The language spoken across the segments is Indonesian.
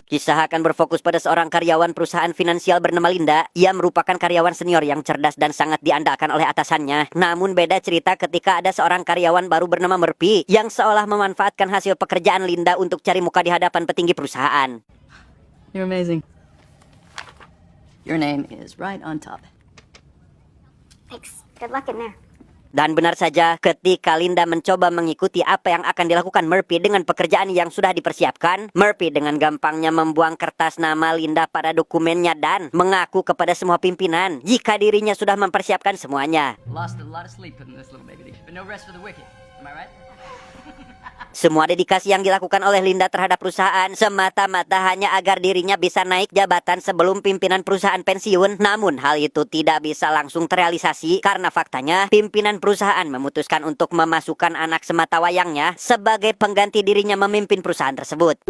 Kisah akan berfokus pada seorang karyawan perusahaan finansial bernama Linda. Ia merupakan karyawan senior yang cerdas dan sangat diandalkan oleh atasannya. Namun beda cerita ketika ada seorang karyawan baru bernama Murphy yang seolah memanfaatkan hasil pekerjaan Linda untuk cari muka di hadapan petinggi perusahaan. You're amazing. Your name is right on top. Thanks. Good luck in there. Dan benar saja, ketika Linda mencoba mengikuti apa yang akan dilakukan Murphy dengan pekerjaan yang sudah dipersiapkan, Murphy dengan gampangnya membuang kertas nama Linda pada dokumennya dan mengaku kepada semua pimpinan jika dirinya sudah mempersiapkan semuanya. Lost a lot of sleep putting this little baby together, but no rest for the wicked. Am I right? Semua dedikasi yang dilakukan oleh Linda terhadap perusahaan semata-mata hanya agar dirinya bisa naik jabatan sebelum pimpinan perusahaan pensiun. Namun hal itu tidak bisa langsung terrealisasi karena faktanya pimpinan perusahaan memutuskan untuk memasukkan anak sematawayangnya sebagai pengganti dirinya memimpin perusahaan tersebut.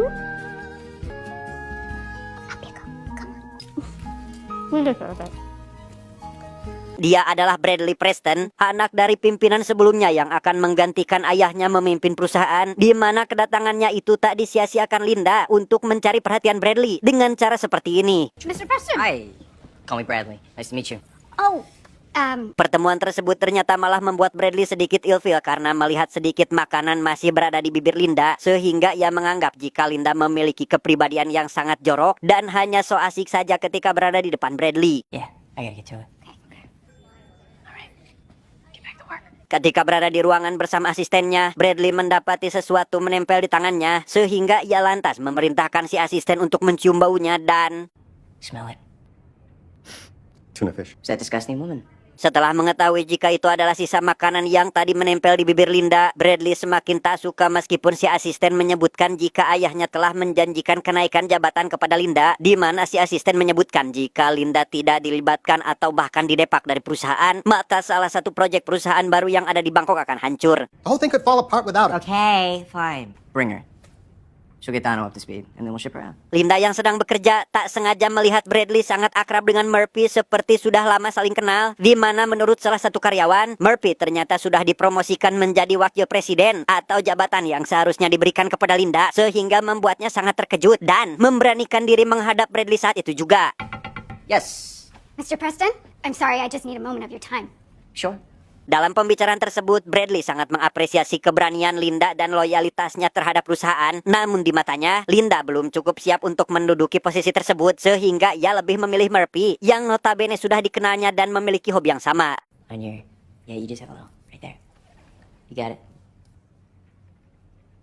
Dia adalah Bradley Preston, anak dari pimpinan sebelumnya yang akan menggantikan ayahnya memimpin perusahaan, di mana kedatangannya itu tak disia-siakan Linda untuk mencari perhatian Bradley dengan cara seperti ini. Mr. Preston. Hi, call me Bradley. Nice to meet you. Oh, Pertemuan tersebut ternyata malah membuat Bradley sedikit ilfil karena melihat sedikit makanan masih berada di bibir Linda, sehingga ia menganggap jika Linda memiliki kepribadian yang sangat jorok dan hanya so asik saja ketika berada di depan Bradley. Yeah, I gotta get to it. Ketika berada di ruangan bersama asistennya, Bradley mendapati sesuatu menempel di tangannya, sehingga ia lantas memerintahkan si asisten untuk mencium baunya dan... Smell it. Tuna fish. Is that disgusting woman? Setelah mengetahui jika itu adalah sisa makanan yang tadi menempel di bibir Linda, Bradley semakin tak suka meskipun si asisten menyebutkan jika ayahnya telah menjanjikan kenaikan jabatan kepada Linda, di mana si asisten menyebutkan jika Linda tidak dilibatkan atau bahkan didepak dari perusahaan, maka salah satu proyek perusahaan baru yang ada di Bangkok akan hancur. The whole thing could fall apart without her. Okay, fine. Bring her. She'll get Dano up to speed, and then we'll ship her out. Linda yang sedang bekerja tak sengaja melihat Bradley sangat akrab dengan Murphy seperti sudah lama saling kenal, di mana menurut salah satu karyawan, Murphy ternyata sudah dipromosikan menjadi wakil presiden atau jabatan yang seharusnya diberikan kepada Linda, sehingga membuatnya sangat terkejut dan memberanikan diri menghadap Bradley saat itu juga. Yes. Mr. Preston, I'm sorry, I just need a moment of your time. Sure. Dalam pembicaraan tersebut, Bradley sangat mengapresiasi keberanian Linda dan loyalitasnya terhadap perusahaan. Namun di matanya, Linda belum cukup siap untuk menduduki posisi tersebut, sehingga ia lebih memilih Murphy, yang notabene sudah dikenalnya dan memiliki hobi yang sama. On your... Yeah, you just have a little. Right there. You got it.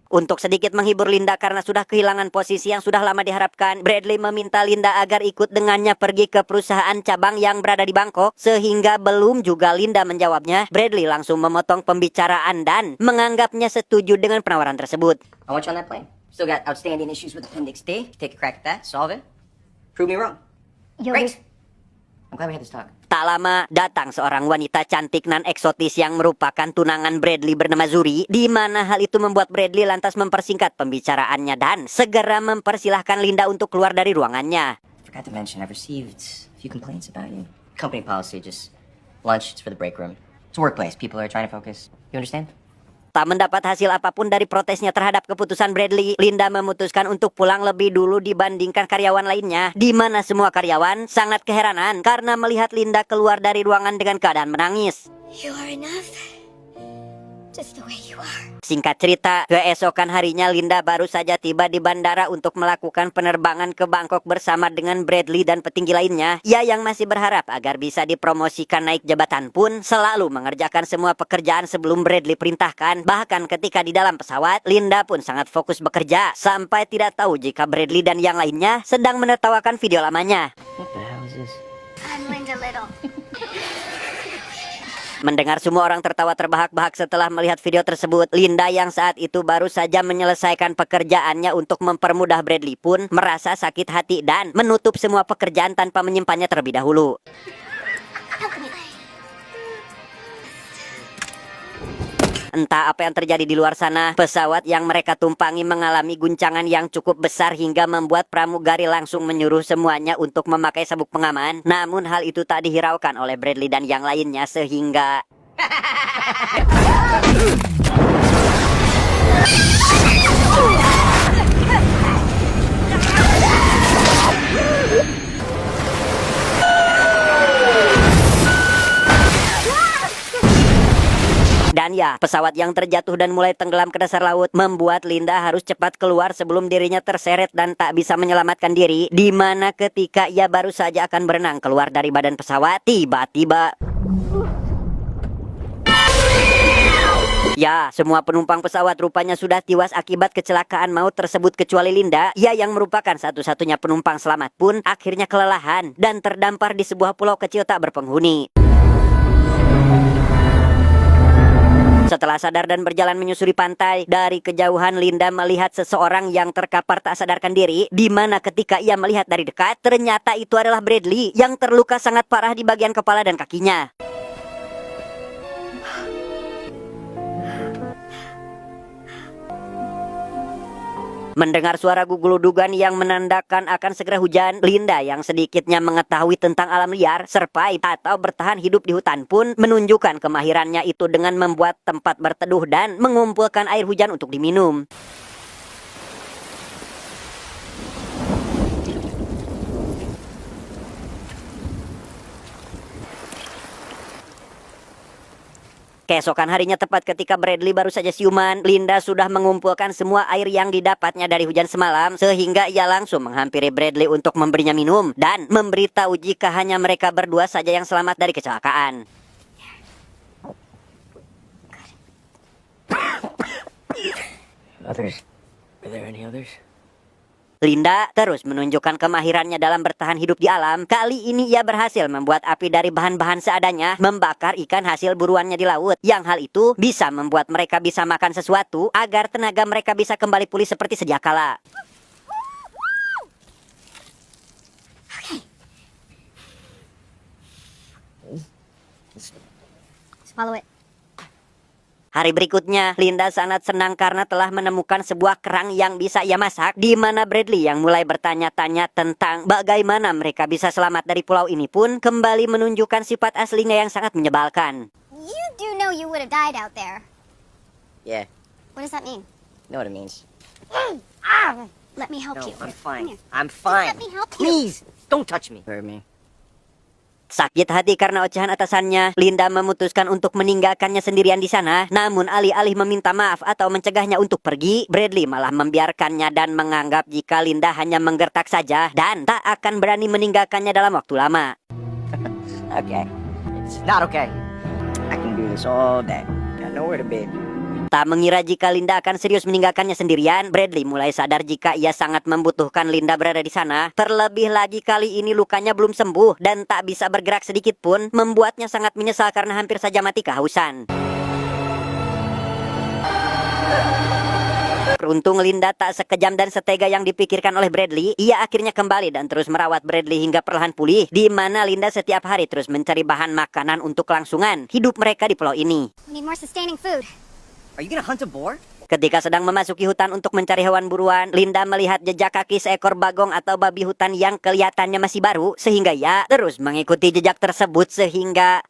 Untuk sedikit menghibur Linda karena sudah kehilangan posisi yang sudah lama diharapkan, Bradley meminta Linda agar ikut dengannya pergi ke perusahaan cabang yang berada di Bangkok, sehingga belum juga Linda menjawabnya, Bradley langsung memotong pembicaraan dan menganggapnya setuju dengan penawaran tersebut. I want you on that plane. Still got outstanding issues with Appendix D. Take a crack at that. Solve it. Prove me wrong. Great. I'm glad we had this talk. Tak lama, datang seorang wanita cantik nan eksotis yang merupakan tunangan Bradley bernama Zuri, di mana hal itu membuat Bradley lantas mempersingkat pembicaraannya dan segera mempersilahkan Linda untuk keluar dari ruangannya. Forgot to mention, I've received a few complaints about you. Company policy, just lunch, it's for the break room. It's a workplace. People are trying to focus. You understand? Tak mendapat hasil apapun dari protesnya terhadap keputusan Bradley, Linda memutuskan untuk pulang lebih dulu dibandingkan karyawan lainnya, di mana semua karyawan sangat keheranan karena melihat Linda keluar dari ruangan dengan keadaan menangis. You are enough. Just the way you are. Singkat cerita, keesokan harinya Linda baru saja tiba di bandara untuk melakukan penerbangan ke Bangkok bersama dengan Bradley dan petinggi lainnya. Ia yang masih berharap agar bisa dipromosikan naik jabatan pun selalu mengerjakan semua pekerjaan sebelum Bradley perintahkan. Bahkan ketika di dalam pesawat, Linda pun sangat fokus bekerja sampai tidak tahu jika Bradley dan yang lainnya sedang menertawakan video lamanya. What the hell is this? I'm Linda Little. Mendengar semua orang tertawa terbahak-bahak setelah melihat video tersebut, Linda yang saat itu baru saja menyelesaikan pekerjaannya untuk mempermudah Bradley pun merasa sakit hati dan menutup semua pekerjaan tanpa menyimpannya terlebih dahulu. Entah apa yang terjadi di luar sana, pesawat yang mereka tumpangi mengalami guncangan yang cukup besar hingga membuat pramugari langsung menyuruh semuanya untuk memakai sabuk pengaman. Namun hal itu tak dihiraukan oleh Bradley dan yang lainnya sehingga... ya, pesawat yang terjatuh dan mulai tenggelam ke dasar laut membuat Linda harus cepat keluar sebelum dirinya terseret dan tak bisa menyelamatkan diri. Di mana ketika ia baru saja akan berenang keluar dari badan pesawat, tiba-tiba ya, semua penumpang pesawat rupanya sudah tewas akibat kecelakaan maut tersebut kecuali Linda. Ia yang merupakan satu-satunya penumpang selamat pun akhirnya kelelahan dan terdampar di sebuah pulau kecil tak berpenghuni. Setelah sadar dan berjalan menyusuri pantai, dari kejauhan Linda melihat seseorang yang terkapar tak sadarkan diri, di mana ketika ia melihat dari dekat, ternyata itu adalah Bradley yang terluka sangat parah di bagian kepala dan kakinya. Mendengar suara guguludugan yang menandakan akan segera hujan, Linda yang sedikitnya mengetahui tentang alam liar, survive atau bertahan hidup di hutan pun menunjukkan kemahirannya itu dengan membuat tempat berteduh dan mengumpulkan air hujan untuk diminum. Keesokan harinya tepat ketika Bradley baru saja siuman, Linda sudah mengumpulkan semua air yang didapatnya dari hujan semalam sehingga ia langsung menghampiri Bradley untuk memberinya minum dan memberitahu jika hanya mereka berdua saja yang selamat dari kecelakaan. Others? Are there any others? Linda terus menunjukkan kemahirannya dalam bertahan hidup di alam. Kali ini ia berhasil membuat api dari bahan-bahan seadanya, membakar ikan hasil buruannya di laut. Yang hal itu bisa membuat mereka bisa makan sesuatu agar tenaga mereka bisa kembali pulih seperti sedia kala. Swallow it. Hari berikutnya, Linda sangat senang karena telah menemukan sebuah kerang yang bisa ia masak, di mana Bradley yang mulai bertanya-tanya tentang bagaimana mereka bisa selamat dari pulau ini pun kembali menunjukkan sifat aslinya yang sangat menyebalkan. You do know you would have died out there. Yeah, What does that mean? know what it means. Let me help No, you. I'm fine. Come here. I'm fine. Let me help you. Please, don't touch me. Hurt me. Sakit hati karena ocehan atasannya, Linda memutuskan untuk meninggalkannya sendirian di sana. Namun alih-alih meminta maaf atau mencegahnya untuk pergi, Bradley malah membiarkannya dan menganggap jika Linda hanya menggertak saja dan tak akan berani meninggalkannya dalam waktu lama. Okay. It's not okay. I can do this all day. Got nowhere to be. Tak mengira jika Linda akan serius meninggalkannya sendirian, Bradley mulai sadar jika ia sangat membutuhkan Linda berada di sana. Terlebih lagi kali ini lukanya belum sembuh dan tak bisa bergerak sedikit pun, membuatnya sangat menyesal karena hampir saja mati kehausan. Beruntung Linda tak sekejam dan setega yang dipikirkan oleh Bradley. Ia akhirnya kembali dan terus merawat Bradley hingga perlahan pulih, di mana Linda setiap hari terus mencari bahan makanan untuk kelangsungan hidup mereka di pulau ini. We need more sustaining food. Are you gonna hunt a boar? Ketika sedang memasuki hutan untuk mencari hewan buruan, Linda melihat jejak kaki seekor bagong atau babi hutan yang kelihatannya masih baru, sehingga ia terus mengikuti jejak tersebut sehingga...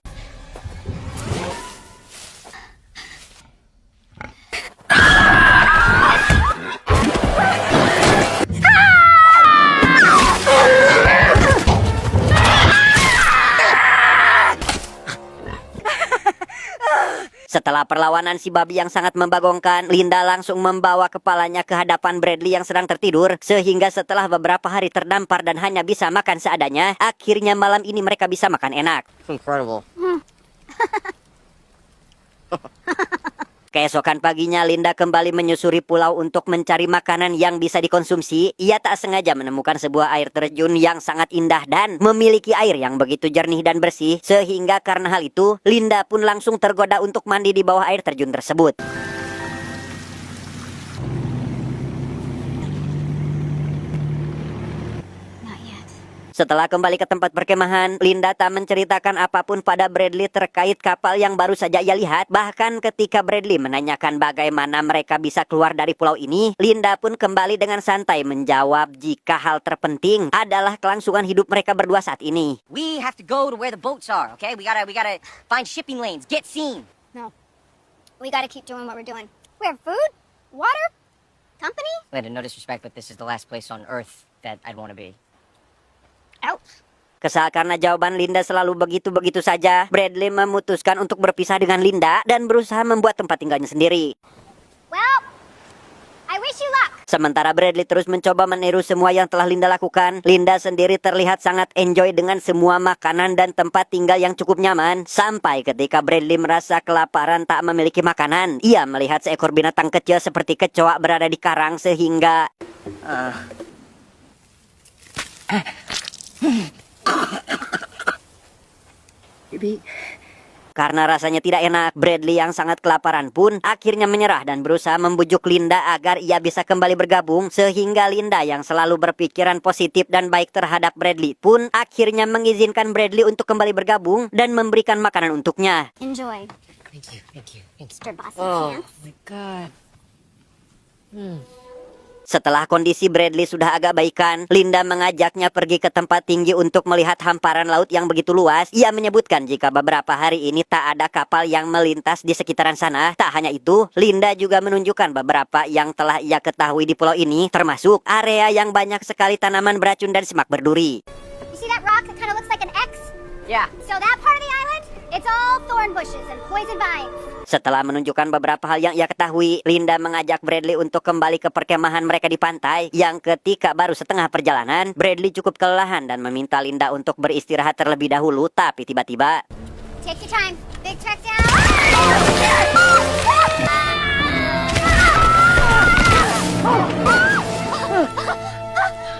Setelah perlawanan si babi yang sangat membagongkan, Linda langsung membawa kepalanya ke hadapan Bradley yang sedang tertidur, sehingga setelah beberapa hari terdampar dan hanya bisa makan seadanya, akhirnya malam ini mereka bisa makan enak. Incredible. Keesokan paginya, Linda kembali menyusuri pulau untuk mencari makanan yang bisa dikonsumsi. Ia tak sengaja menemukan sebuah air terjun yang sangat indah dan memiliki air yang begitu jernih dan bersih, sehingga karena hal itu, Linda pun langsung tergoda untuk mandi di bawah air terjun tersebut. Not yet. Setelah kembali ke tempat perkemahan, Linda tak menceritakan apapun pada Bradley terkait kapal yang baru saja ia lihat. Bahkan ketika Bradley menanyakan bagaimana mereka bisa keluar dari pulau ini, Linda pun kembali dengan santai menjawab jika hal terpenting adalah kelangsungan hidup mereka berdua saat ini. We have to go to where the boats are, okay? We gotta find shipping lanes, get seen. No. We gotta keep doing what we're doing. We have food, water, company. Linda, no disrespect, but this is the last place on Earth that I'd want to be. Out. Kesal karena jawaban Linda selalu begitu-begitu saja, Bradley memutuskan untuk berpisah dengan Linda dan berusaha membuat tempat tinggalnya sendiri. Well, I wish you luck. Sementara Bradley terus mencoba meniru semua yang telah Linda lakukan, Linda sendiri terlihat sangat enjoy dengan semua makanan dan tempat tinggal yang cukup nyaman. Sampai ketika Bradley merasa kelaparan tak memiliki makanan, ia melihat seekor binatang kecil seperti kecoa berada di karang sehingga... Karena rasanya tidak enak, Bradley yang sangat kelaparan pun akhirnya menyerah dan berusaha membujuk Linda agar ia bisa kembali bergabung. Sehingga Linda yang selalu berpikiran positif dan baik terhadap Bradley pun akhirnya mengizinkan Bradley untuk kembali bergabung dan memberikan makanan untuknya. Enjoy. Thank you. Mr. Bossy Oh Pants. my god. Setelah kondisi Bradley sudah agak baikan, Linda mengajaknya pergi ke tempat tinggi untuk melihat hamparan laut yang begitu luas. Ia menyebutkan jika beberapa hari ini tak ada kapal yang melintas di sekitaran sana. Tak hanya itu, Linda juga menunjukkan beberapa yang telah ia ketahui di pulau ini, termasuk area yang banyak sekali tanaman beracun dan semak berduri. You see that rock that kind of looks like an X? Yeah. So that part of the island, it's all thorn bushes and poison vines. Setelah menunjukkan beberapa hal yang ia ketahui, Linda mengajak Bradley untuk kembali ke perkemahan mereka di pantai. Yang ketika baru setengah perjalanan, Bradley cukup kelelahan dan meminta Linda untuk beristirahat terlebih dahulu. Tapi tiba-tiba... Take your time. Big track down.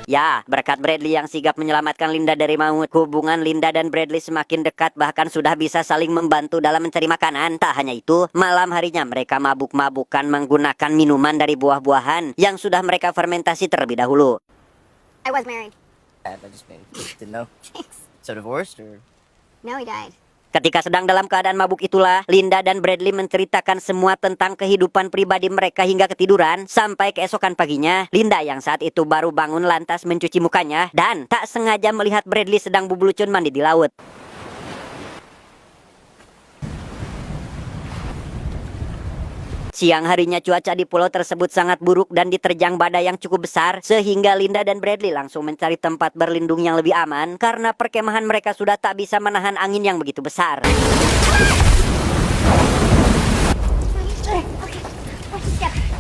Ya, berkat Bradley yang sigap menyelamatkan Linda dari maut, hubungan Linda dan Bradley semakin dekat, bahkan sudah bisa saling membantu dalam mencari makanan. Tak hanya itu, malam harinya mereka mabuk-mabukan menggunakan minuman dari buah-buahan yang sudah mereka fermentasi terlebih dahulu. I was married. I just didn't know. Thanks. So divorced or? No, he died. Ketika sedang dalam keadaan mabuk itulah, Linda dan Bradley menceritakan semua tentang kehidupan pribadi mereka hingga ketiduran. Sampai keesokan paginya, Linda yang saat itu baru bangun lantas mencuci mukanya dan tak sengaja melihat Bradley sedang bubulucun mandi di laut. Siang harinya cuaca di pulau tersebut sangat buruk dan diterjang badai yang cukup besar, sehingga Linda dan Bradley langsung mencari tempat berlindung yang lebih aman karena perkemahan mereka sudah tak bisa menahan angin yang begitu besar.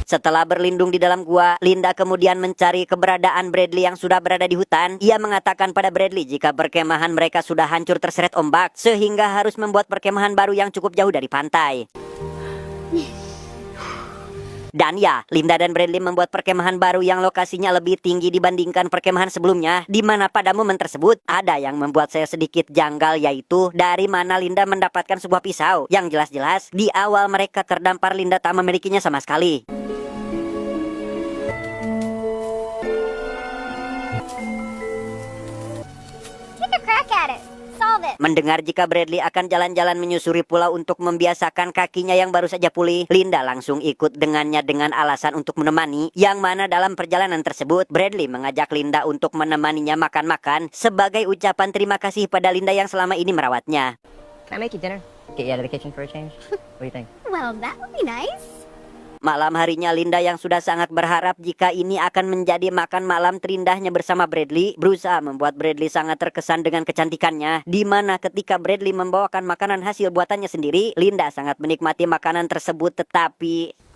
Setelah berlindung di dalam gua, Linda kemudian mencari keberadaan Bradley yang sudah berada di hutan. Ia mengatakan pada Bradley jika perkemahan mereka sudah hancur terseret ombak, sehingga harus membuat perkemahan baru yang cukup jauh dari pantai. Dan ya, Linda dan Bradley membuat perkemahan baru yang lokasinya lebih tinggi dibandingkan perkemahan sebelumnya, di mana pada momen tersebut ada yang membuat saya sedikit janggal, yaitu dari mana Linda mendapatkan sebuah pisau yang jelas-jelas di awal mereka terdampar Linda tak memilikinya sama sekali. Take a crack at it. Solve it. Mendengar jika Bradley akan jalan-jalan menyusuri pulau untuk membiasakan kakinya yang baru saja pulih, Linda langsung ikut dengannya dengan alasan untuk menemani, yang mana dalam perjalanan tersebut, Bradley mengajak Linda untuk menemaninya makan-makan sebagai ucapan terima kasih pada Linda yang selama ini merawatnya. Can I make you dinner? Get you out of the kitchen for a change? What do you think? Well, that would be nice. Malam harinya Linda yang sudah sangat berharap jika ini akan menjadi makan malam terindahnya bersama Bradley, berusaha membuat Bradley sangat terkesan dengan kecantikannya, di mana ketika Bradley membawakan makanan hasil buatannya sendiri, Linda sangat menikmati makanan tersebut, tetapi...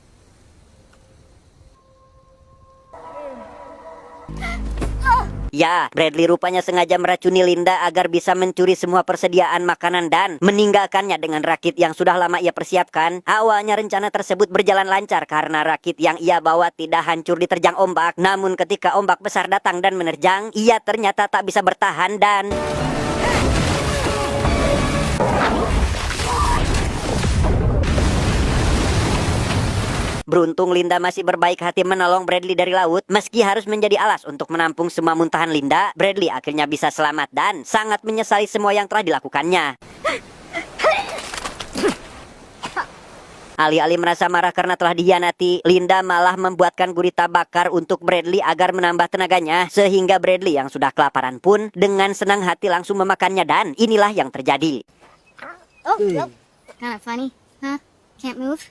Ya, Bradley rupanya sengaja meracuni Linda agar bisa mencuri semua persediaan makanan dan meninggalkannya dengan rakit yang sudah lama ia persiapkan. Awalnya rencana tersebut berjalan lancar karena rakit yang ia bawa tidak hancur diterjang ombak. Namun ketika ombak besar datang dan menerjang, ia ternyata tak bisa bertahan dan... Beruntung Linda masih berbaik hati menolong Bradley dari laut. Meski harus menjadi alas untuk menampung semua muntahan Linda, Bradley akhirnya bisa selamat dan sangat menyesali semua yang telah dilakukannya. Alih-alih merasa marah karena telah dikhianati, Linda malah membuatkan gurita bakar untuk Bradley agar menambah tenaganya. Sehingga Bradley yang sudah kelaparan pun dengan senang hati langsung memakannya dan inilah yang terjadi. Oh, nope. Kind of funny, huh? Can't move.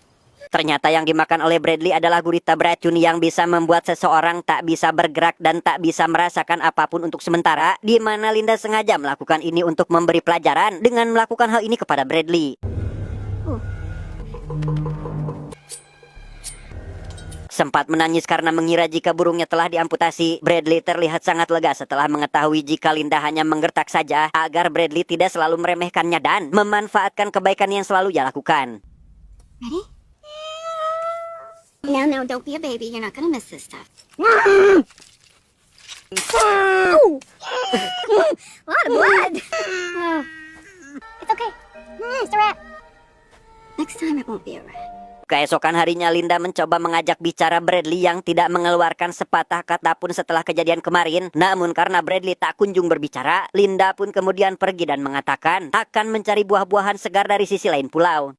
Ternyata yang dimakan oleh Bradley adalah gurita beracun yang bisa membuat seseorang tak bisa bergerak dan tak bisa merasakan apapun untuk sementara, di mana Linda sengaja melakukan ini untuk memberi pelajaran dengan melakukan hal ini kepada Bradley. Sempat menangis karena mengira jika burungnya telah diamputasi, Bradley terlihat sangat lega setelah mengetahui jika Linda hanya menggertak saja agar Bradley tidak selalu meremehkannya dan memanfaatkan kebaikan yang selalu ia lakukan. Ready? No, don't be a baby. You're not gonna miss this stuff. A lot of blood. It's okay. It's a rat. Next time it won't be a rat. Keesokan harinya Linda mencoba mengajak bicara Bradley yang tidak mengeluarkan sepatah kata pun setelah kejadian kemarin. Namun karena Bradley tak kunjung berbicara, Linda pun kemudian pergi dan mengatakan akan mencari buah-buahan segar dari sisi lain pulau.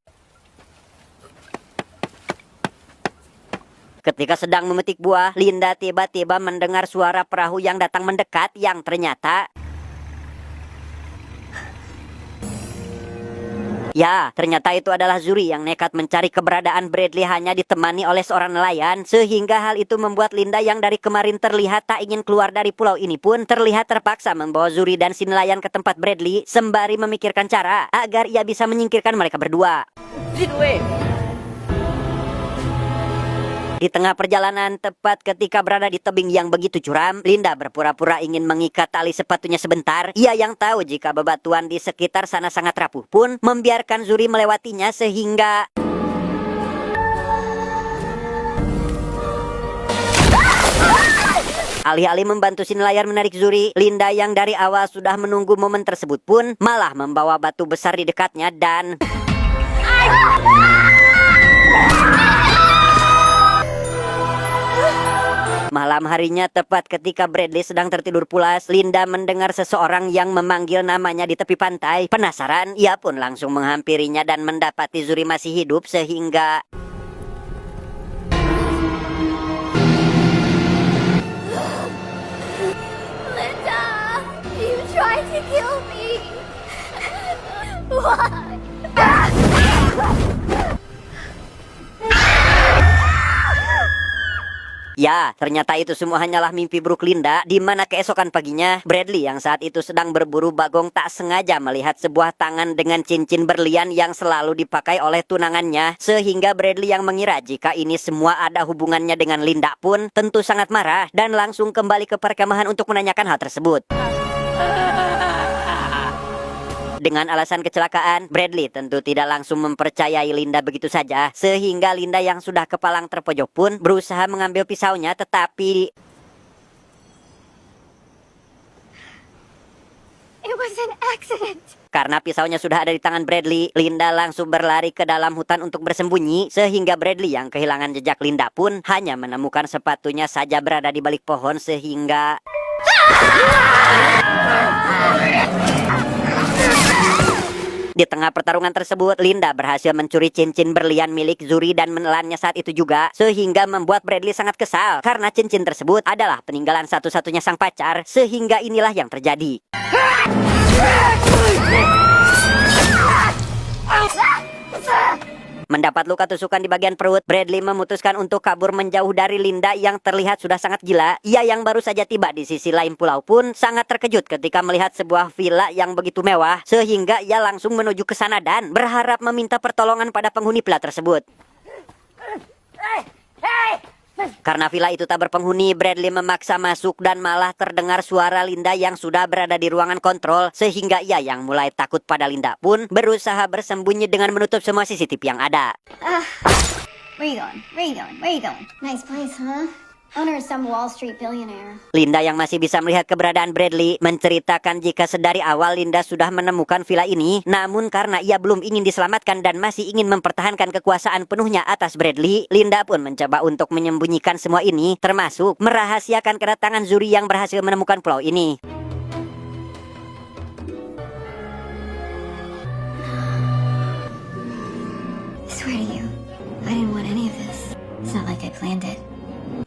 Ketika sedang memetik buah, Linda tiba-tiba mendengar suara perahu yang datang mendekat yang ternyata... Ya, ternyata itu adalah Zuri yang nekat mencari keberadaan Bradley hanya ditemani oleh seorang nelayan. Sehingga hal itu membuat Linda yang dari kemarin terlihat tak ingin keluar dari pulau ini pun terlihat terpaksa membawa Zuri dan si nelayan ke tempat Bradley sembari memikirkan cara agar ia bisa menyingkirkan mereka berdua. Di tengah perjalanan, tepat ketika berada di tebing yang begitu curam, Linda berpura-pura ingin mengikat tali sepatunya sebentar. Ia yang tahu jika bebatuan di sekitar sana sangat rapuh pun membiarkan Zuri melewatinya sehingga... Alih-alih membantu si nelayan menarik Zuri, Linda yang dari awal sudah menunggu momen tersebut pun malah membawa batu besar di dekatnya dan... Malam harinya tepat ketika Bradley sedang tertidur pulas, Linda mendengar seseorang yang memanggil namanya di tepi pantai. Penasaran, ia pun langsung menghampirinya dan mendapati Zuri masih hidup sehingga... Linda, you tried to kill me. Why? Ya, ternyata itu semua hanyalah mimpi buruk Linda, di mana keesokan paginya, Bradley yang saat itu sedang berburu bagong tak sengaja melihat sebuah tangan dengan cincin berlian yang selalu dipakai oleh tunangannya, sehingga Bradley yang mengira jika ini semua ada hubungannya dengan Linda pun tentu sangat marah dan langsung kembali ke perkemahan untuk menanyakan hal tersebut. Dengan alasan kecelakaan, Bradley tentu tidak langsung mempercayai Linda begitu saja, sehingga Linda yang sudah kepalang terpojok pun berusaha mengambil pisaunya, tetapi... It was an accident. Karena pisaunya sudah ada di tangan Bradley, Linda langsung berlari ke dalam hutan untuk bersembunyi, sehingga Bradley yang kehilangan jejak Linda pun hanya menemukan sepatunya saja berada di balik pohon sehingga... Di tengah pertarungan tersebut, Linda berhasil mencuri cincin berlian milik Zuri dan menelannya saat itu juga, sehingga membuat Bradley sangat kesal karena cincin tersebut adalah peninggalan satu-satunya sang pacar, sehingga inilah yang terjadi. Mendapat luka tusukan di bagian perut, Bradley memutuskan untuk kabur menjauh dari Linda yang terlihat sudah sangat gila. Ia yang baru saja tiba di sisi lain pulau pun sangat terkejut ketika melihat sebuah villa yang begitu mewah, sehingga ia langsung menuju ke sana dan berharap meminta pertolongan pada penghuni villa tersebut. Karena villa itu tak berpenghuni, Bradley memaksa masuk dan malah terdengar suara Linda yang sudah berada di ruangan kontrol, sehingga ia yang mulai takut pada Linda pun berusaha bersembunyi dengan menutup semua CCTV yang ada. Where you going? Where you going? Where you going? Nice place, huh? Owner is some Wall Street billionaire. Linda yang masih bisa melihat keberadaan Bradley menceritakan jika sedari awal Linda sudah menemukan villa ini, namun karena ia belum ingin diselamatkan dan masih ingin mempertahankan kekuasaan penuhnya atas Bradley, Linda pun mencoba untuk menyembunyikan semua ini, termasuk merahasiakan kedatangan Zuri yang berhasil menemukan pulau ini. I swear to you, I didn't want any of this. It's not like I planned it.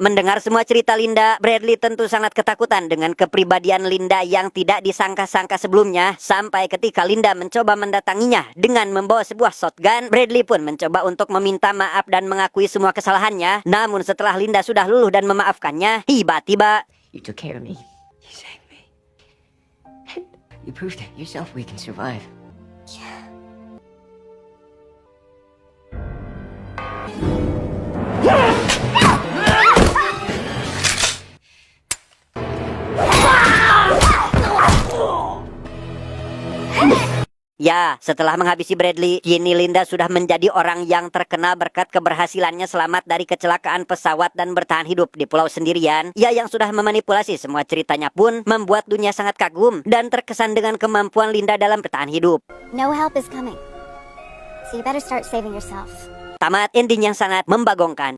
Mendengar semua cerita Linda, Bradley tentu sangat ketakutan dengan kepribadian Linda yang tidak disangka-sangka sebelumnya. Sampai ketika Linda mencoba mendatanginya dengan membawa sebuah shotgun, Bradley pun mencoba untuk meminta maaf dan mengakui semua kesalahannya. Namun setelah Linda sudah luluh dan memaafkannya, tiba-tiba You took care of me. You saved me. You proved it yourself we can survive. ya, setelah menghabisi Bradley, kini Linda sudah menjadi orang yang terkenal berkat keberhasilannya selamat dari kecelakaan pesawat dan bertahan hidup di pulau sendirian. Ia yang sudah memanipulasi semua ceritanya pun membuat dunia sangat kagum dan terkesan dengan kemampuan Linda dalam bertahan hidup. No help is coming. So you better start saving yourself. Tamat ending yang sangat membagongkan.